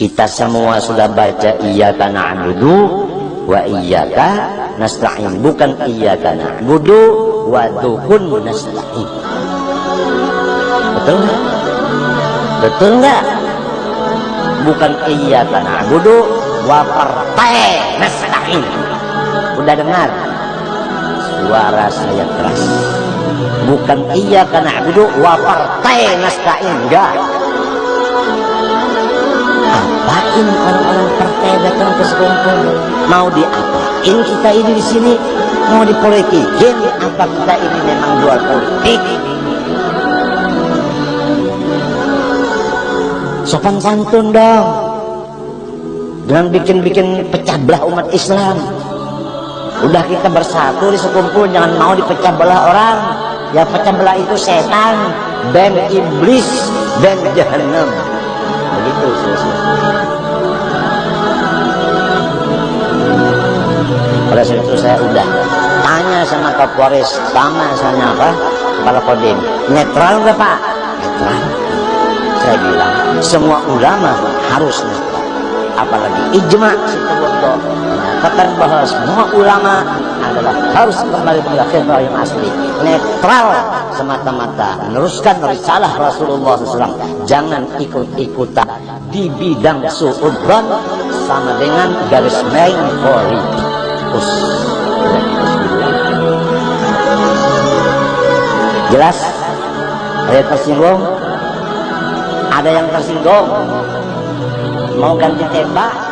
Kita semua sudah baca iyyaka na'budu wa iyyaka nasta'in, bukan iyyaka na'budu wa dukun nasta'in. Betul nggak? Betul nggak? Bukan iyyaka na'budu wa partai nasta'in. Udah dengar suara saya keras? Bukan iyyaka na'budu wa partai nasta'in, enggak. Apain orang-orang partai datang ke sekumpul? Mau diapain kita ini di sini? Mau dipolitikin? Apa kita ini memang jual politik? Sopan santun dong. Jangan bikin-bikin pecah belah umat Islam. Udah kita bersatu di sekumpul, jangan mau dipecah belah orang. Ya pecah belah itu setan, dan iblis, dan jahannam. Begitu selesai. Oleh sebab itu saya udah tanya sama Kapolres, sama misalnya apa, Kepala Kodim, netral nggak Pak? Netral. Saya bilang semua ulama harus netral. Apalagi ijma Situbondo menyatakan bahwa semua ulama adalah harus kembali pada fitrah yang asli, netral semata-mata, meneruskan risalah Rasulullah SAW. Jangan ikut-ikutan di bidang suudzon sama dengan garis main politik. Jelas? Ada yang tersinggung? Ada yang tersinggung? Mau ganti tembak?